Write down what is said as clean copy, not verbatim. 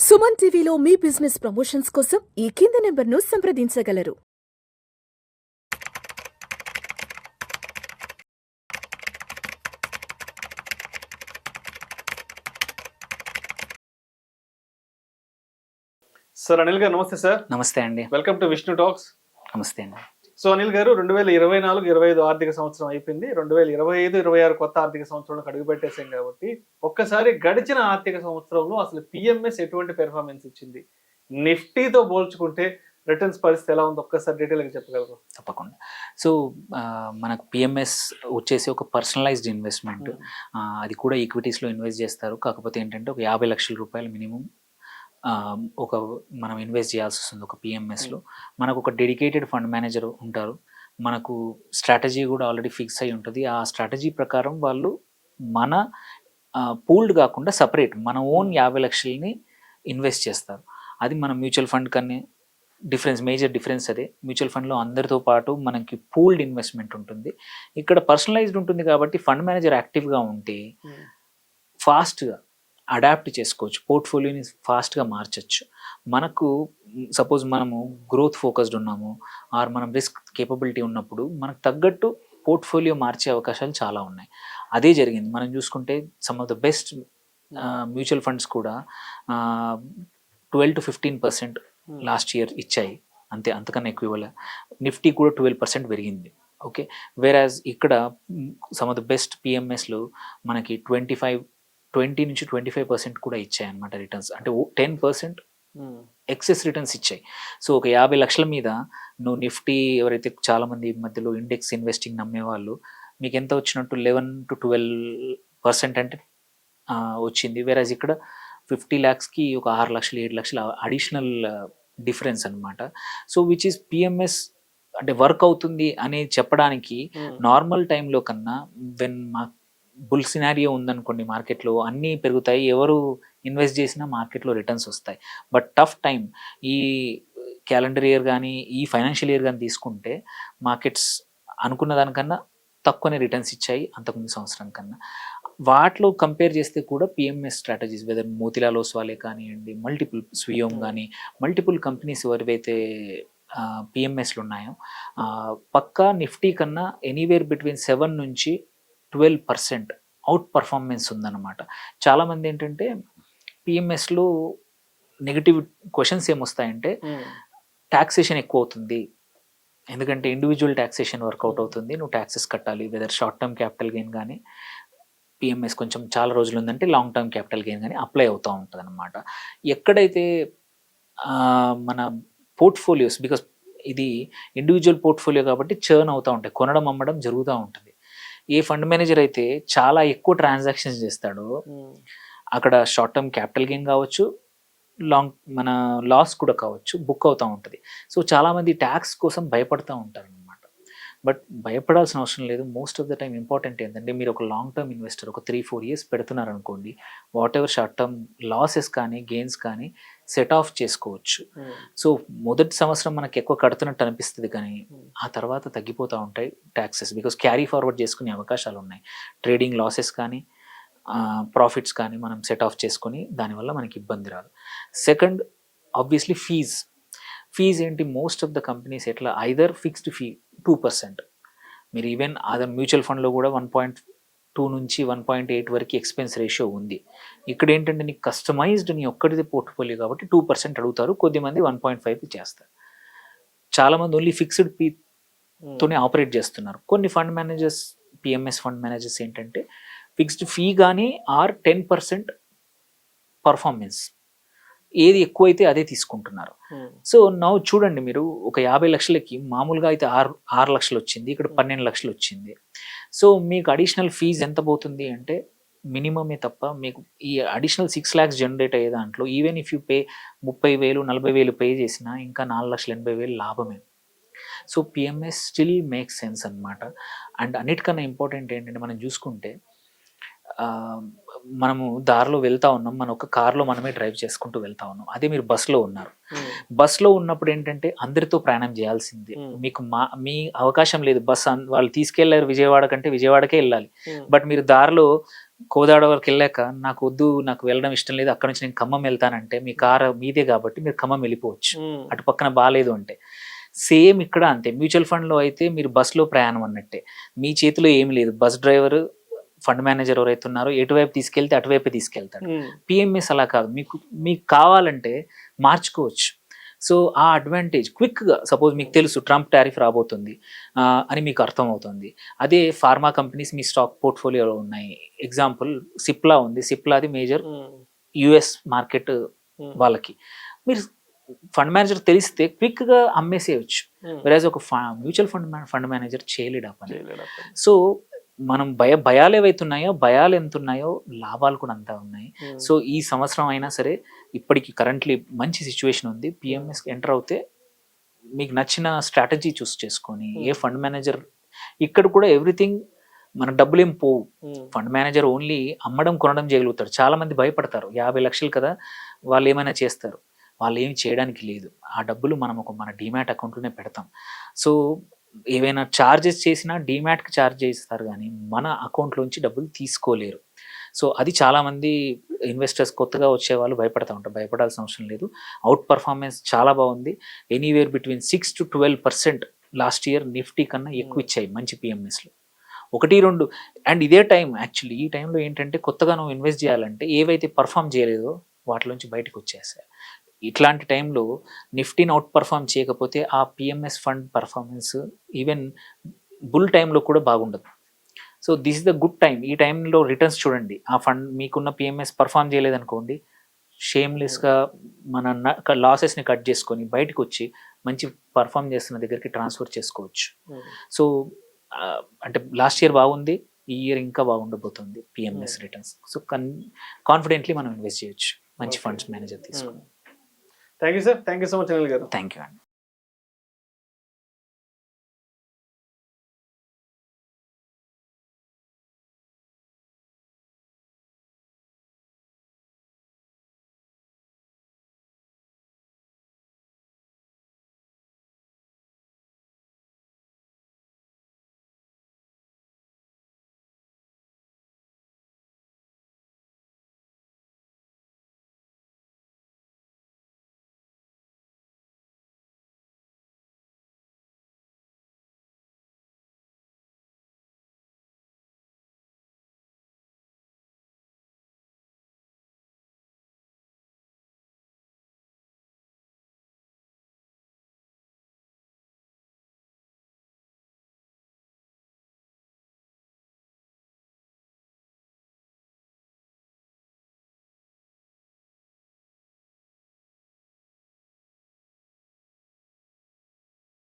సుమన్ టీవీలో మీ business promotions కోసం ఈ కింది నెంబర్ను సంప్రదించగలరు. సార్ అనిల్ గారు నమస్తే సార్. నమస్తే అండి. Welcome to Vishnu talks. నమస్తే అండి. సో అనిల్ గారు 2024-25 ఆర్థిక సంవత్సరం అయిపోయింది. 2025-26 కొత్త ఆర్థిక సంవత్సరంలో అడుగుపెట్టేసాం కాబట్టి ఒక్కసారి గడిచిన ఆర్థిక సంవత్సరంలో అసలు పిఎంఎస్ ఎటువంటి పెర్ఫార్మెన్స్ ఇచ్చింది, నిఫ్టీతో పోల్చుకుంటే రిటర్న్స్ పరిస్థితి ఎలా ఉంది, ఒక్కసారి డీటెయిల్గా చెప్పగలరు? తప్పకుండా. సో మనకు పిఎంఎస్ వచ్చేసి ఒక పర్సనలైజ్డ్ ఇన్వెస్ట్మెంట్. అది కూడా ఈక్విటీస్లో ఇన్వెస్ట్ చేస్తారు. కాకపోతే ఏంటంటే ఒక 50 లక్షల రూపాయలు మినిమం ఒక మనం ఇన్వెస్ట్ చేయాల్సి వస్తుంది ఒక పిఎంఎస్లో. మనకు ఒక డెడికేటెడ్ ఫండ్ మేనేజర్ ఉంటారు. మనకు స్ట్రాటజీ కూడా ఆల్రెడీ ఫిక్స్ అయి ఉంటుంది. ఆ స్ట్రాటజీ ప్రకారం వాళ్ళు మన పూల్డ్ కాకుండా సపరేట్ మన ఓన్ 50 లక్షలని ఇన్వెస్ట్ చేస్తారు. అది మన మ్యూచువల్ ఫండ్ కన్నా మేజర్ డిఫరెన్స్ అదే. మ్యూచువల్ ఫండ్లో అందరితో పాటు మనకి పూల్డ్ ఇన్వెస్ట్మెంట్ ఉంటుంది. ఇక్కడ పర్సనలైజ్డ్ ఉంటుంది కాబట్టి ఫండ్ మేనేజర్ యాక్టివ్గా ఉంటే ఫాస్ట్గా అడాప్ట్ చేసుకోవచ్చు, పోర్ట్ఫోలియోని ఫాస్ట్గా మార్చచ్చు. మనకు సపోజ్ మనము గ్రోత్ ఫోకస్డ్ ఉన్నాము ఆర్ మనం రిస్క్ కేపబిలిటీ ఉన్నప్పుడు మనకు తగ్గట్టు పోర్ట్ఫోలియో మార్చే అవకాశాలు చాలా ఉన్నాయి. అదే జరిగింది. మనం చూసుకుంటే some of the best mutual funds కూడా 12-15% లాస్ట్ ఇయర్ ఇచ్చాయి. అంతకన్నా ఎక్కువ ఇవ్వలే. నిఫ్టీ కూడా 12% పెరిగింది. ఓకే, వేరాజ్ ఇక్కడ సమ్ ఆఫ్ ద బెస్ట్ పిఎంఎస్లు మనకి 20-25% కూడా ఇచ్చాయి అన్నమాట రిటర్న్స్. అంటే 10% ఎక్సెస్ రిటర్న్స్ ఇచ్చాయి. సో ఒక 50 లక్షల మీద నువ్వు నిఫ్టీ ఎవరైతే చాలామంది మధ్యలో ఇండెక్స్ ఇన్వెస్టింగ్ నమ్మేవాళ్ళు మీకు ఎంత వచ్చినట్టు 11-12% అంటే వచ్చింది. వేరాజ్ ఇక్కడ 50 lakhsకి ఒక 6 లక్షలు 7 లక్షలు అడిషనల్ డిఫరెన్స్ అనమాట. సో విచ్ ఈస్ పిఎంఎస్ అంటే వర్క్ అవుతుంది అని చెప్పడానికి నార్మల్ టైంలో కన్నా మా బుల్ సినారియో ఉందనుకోండి, మార్కెట్లో అన్నీ పెరుగుతాయి, ఎవరు ఇన్వెస్ట్ చేసినా మార్కెట్లో రిటర్న్స్ వస్తాయి. బట్ టఫ్ టైం ఈ క్యాలెండర్ ఇయర్ కానీ ఈ ఫైనాన్షియల్ ఇయర్ కానీ తీసుకుంటే మార్కెట్స్ అనుకున్న దానికన్నా తక్కువనే రిటర్న్స్ ఇచ్చాయి అంతకుముందు సంవత్సరం కన్నా. వాటిలో కంపేర్ చేస్తే కూడా పిఎంఎస్ స్ట్రాటజీస్ వెదర్ మోతిలాల్ ఓస్వాలే కానివ్వండి, మల్టిపుల్ స్వియోమ్ కానీ మల్టిపుల్ కంపెనీస్ ఎవరివైతే పిఎంఎస్లు ఉన్నాయో పక్కా నిఫ్టీ కన్నా ఎనీవేర్ బిట్వీన్ 7-12% అవుట్ పర్ఫార్మెన్స్ ఉందన్నమాట. చాలామంది ఏంటంటే పిఎంఎస్లో నెగిటివ్ క్వశ్చన్స్ ఏమొస్తాయంటే ట్యాక్సేషన్ ఎక్కువ అవుతుంది, ఎందుకంటే ఇండివిజువల్ ట్యాక్సేషన్ వర్కౌట్ అవుతుంది, నువ్వు ట్యాక్సెస్ కట్టాలి. Whether short term capital gain కానీ పిఎంఎస్ కొంచెం చాలా రోజులు ఉందంటే లాంగ్ టర్మ్ క్యాపిటల్ గెయిన్ కానీ అప్లై అవుతూ ఉంటుంది అనమాట. ఎక్కడైతే మన పోర్ట్ఫోలియోస్, బికాస్ ఇది ఇండివిజువల్ పోర్ట్ఫోలియో కాబట్టి చర్న్ అవుతూ ఉంటాయి, కొనడం అమ్మడం జరుగుతూ ఉంటుంది. ఏ ఫండ్ మేనేజర్ అయితే చాలా ఎక్కువ ట్రాన్సాక్షన్స్ చేస్తాడో అక్కడ షార్ట్ టర్మ్ క్యాపిటల్ గెయిన్ కావచ్చు, మన లాస్ కూడా కావచ్చు, బుక్ అవుతూ ఉంటుంది. సో చాలామంది ట్యాక్స్ కోసం భయపడుతూ ఉంటారు అనమాట. బట్ భయపడాల్సిన అవసరం లేదు. Most of the time important ఏంటంటే మీరు ఒక లాంగ్ టర్మ్ ఇన్వెస్టర్ ఒక 3-4 years పెడుతున్నారు అనుకోండి, what ever short term losses కానీ గెయిన్స్ కానీ సెట్ ఆఫ్ చేసుకోవచ్చు. సో మొదటి సంవత్సరం మనకి ఎక్కువ కడుతున్నట్టు అనిపిస్తుంది కానీ ఆ తర్వాత తగ్గిపోతూ ఉంటాయి ట్యాక్సెస్, బికాస్ క్యారీ ఫార్వర్డ్ చేసుకునే అవకాశాలు ఉన్నాయి. ట్రేడింగ్ లాసెస్ కానీ ప్రాఫిట్స్ కానీ మనం సెట్ ఆఫ్ చేసుకొని దానివల్ల మనకి ఇబ్బంది రాదు. సెకండ్ ఆబ్వియస్లీ ఫీజ్ ఏంటి, మోస్ట్ ఆఫ్ ద కంపెనీస్ ఎట్లా ఐదర్ ఫిక్స్డ్ ఫీ 2%. మీరు ఈవెన్ అదర్ మ్యూచువల్ ఫండ్లో కూడా 1.2 నుంచి 1.8 వరకు ఎక్స్పెన్స్ రేషియో ఉంది. ఇక్కడ ఏంటంటే నీకు కస్టమైజ్డ్ నీ ఒక్కటిదే పోర్ట్ఫోలియో కాబట్టి 2% అడుగుతారు, కొద్దిమంది 1.5 చేస్తారు. చాలామంది ఓన్లీ ఫిక్స్డ్ ఫీతోనే ఆపరేట్ చేస్తున్నారు. కొన్ని fund managers PMS fund managers ఏంటంటే ఫిక్స్డ్ ఫీ కానీ ఆర్ 10% పర్ఫార్మెన్స్ ఏది ఎక్కువైతే అదే తీసుకుంటున్నారు. సో నౌ చూడండి, మీరు ఒక 50 లక్షలకి మామూలుగా అయితే 6 లక్షలు వచ్చింది, ఇక్కడ 12 లక్షలు వచ్చింది. సో మీకు అడిషనల్ ఫీజ్ ఎంత పోతుంది అంటే మినిమమే తప్ప మీకు ఈ అడిషనల్ 6 lakhs జనరేట్ అయ్యే దాంట్లో even if you pay 30,000-40,000 pay చేసినా ఇంకా 4,80,000 లాభమే. So PMS still make sense అనమాట. అండ్ అన్నిటికన్నా ఇంపార్టెంట్ ఏంటంటే మనం చూసుకుంటే మనము దారిలో వెళ్తా ఉన్నాం, మన ఒక కార్లో మనమే డ్రైవ్ చేసుకుంటూ వెళ్తా ఉన్నాం. అదే మీరు బస్లో ఉన్నారు. బస్లో ఉన్నప్పుడు ఏంటంటే అందరితో ప్రయాణం చేయాల్సిందే, మీకు మీ అవకాశం లేదు. బస్ వాళ్ళు తీసుకెళ్లారు విజయవాడ కంటే విజయవాడకే వెళ్ళాలి. బట్ మీరు దారిలో కోదాడ వరకు వెళ్ళాక నాకు వద్దు, నాకు వెళ్ళడం ఇష్టం లేదు, అక్కడ నుంచి నేను ఖమ్మం వెళ్తానంటే మీ కారు మీదే కాబట్టి మీరు ఖమ్మం వెళ్ళిపోవచ్చు, అటు పక్కన బాగాలేదు అంటే. సేమ్ ఇక్కడ అంతే, మ్యూచువల్ ఫండ్లో అయితే మీరు బస్సులో ప్రయాణం అన్నట్టే, మీ చేతిలో ఏమి లేదు, బస్ డ్రైవర్ ఫండ్ మేనేజర్ ఎవరైతే ఉన్నారో ఎటువైపు తీసుకెళ్తే అటువైపే తీసుకెళ్తాడు. పిఎంఎస్ అలా కాదు, మీకు కావాలంటే మార్చుకోవచ్చు. సో ఆ అడ్వాంటేజ్ క్విక్గా, సపోజ్ మీకు తెలుసు ట్రంప్ టారిఫ్ రాబోతుంది అని మీకు అర్థమవుతుంది. అదే ఫార్మా కంపెనీస్ మీ స్టాక్ పోర్ట్ఫోలియోలో ఉన్నాయి. ఎగ్జాంపుల్ సిప్లా ఉంది, సిప్లాది మేజర్ యుఎస్ మార్కెట్ వాళ్ళకి. మీరు ఫండ్ మేనేజర్ తెలిస్తే క్విక్గా అమ్మేసేయచ్చు, వెరాజ్ ఒక మ్యూచువల్ ఫండ్ మేనేజర్ చేయలేడు ఆ పని. సో మనం భయాలు ఏవైతున్నాయో, భయాలు ఎంత ఉన్నాయో లాభాలు కూడా అంతా ఉన్నాయి. సో ఈ సంవత్సరం అయినా సరే ఇప్పటికి కరెంట్లీ మంచి సిచ్యువేషన్ ఉంది. పిఎంఎస్కి ఎంటర్ అవుతే మీకు నచ్చిన స్ట్రాటజీ చూస్ చేసుకొని ఏ ఫండ్ మేనేజర్, ఇక్కడ కూడా ఎవ్రీథింగ్ మన డబ్బులు ఏం పోవు. ఫండ్ మేనేజర్ ఓన్లీ అమ్మడం కొనడం చేయగలుగుతారు. చాలా మంది భయపడతారు, 50 లక్షలు కదా వాళ్ళు ఏమైనా చేస్తారు. వాళ్ళు ఏమి చేయడానికి లేదు. ఆ డబ్బులు మనం మన డీమ్యాట్ అకౌంట్లోనే పెడతాం. సో ఏవైనా ఛార్జెస్ చేసినా డీమ్యాట్కి ఛార్జ్ చేస్తారు, కానీ మన అకౌంట్లోంచి డబ్బులు తీసుకోలేరు. సో అది చాలామంది ఇన్వెస్టర్స్ కొత్తగా వచ్చే వాళ్ళు భయపడతా ఉంటారు. భయపడాల్సిన అవసరం లేదు. అవుట్ పర్ఫార్మెన్స్ చాలా బాగుంది. Anywhere between 6 to 12% last year Nifty కన్నా ఎక్కువ ఇచ్చాయి మంచి పిఎంఎస్లో. 1-2 అండ్ ఇదే టైం యాక్చువల్లీ, ఈ టైంలో ఏంటంటే కొత్తగా నువ్వు ఇన్వెస్ట్ చేయాలంటే ఏవైతే పర్ఫామ్ చేయలేదో వాటిలోంచి బయటకు వచ్చేస్తాయి. ఇట్లాంటి టైంలో నిఫ్టీని అవుట్ పర్ఫామ్ చేయకపోతే ఆ PMS fund performance even bull టైంలో కూడా బాగుండదు. So this is the good time. ఈ టైంలో రిటర్న్స్ చూడండి. ఆ ఫండ్ మీకున్న పిఎంఎస్ పర్ఫామ్ చేయలేదనుకోండి, షేమ్లెస్గా మన లాసెస్ని కట్ చేసుకొని బయటకు వచ్చి మంచి పర్ఫామ్ చేస్తున్న దగ్గరికి ట్రాన్స్ఫర్ చేసుకోవచ్చు. సో అంటే లాస్ట్ ఇయర్ బాగుంది, ఈ ఇయర్ ఇంకా బాగుండబోతుంది పిఎంఎస్ రిటర్న్స్. సో కాన్ఫిడెంట్లీ మనం ఇన్వెస్ట్ చేయొచ్చు మంచి ఫండ్స్ మేనేజర్ తీసుకుని. Thank you sir, thank you so much Anil garu. Thank you అండి.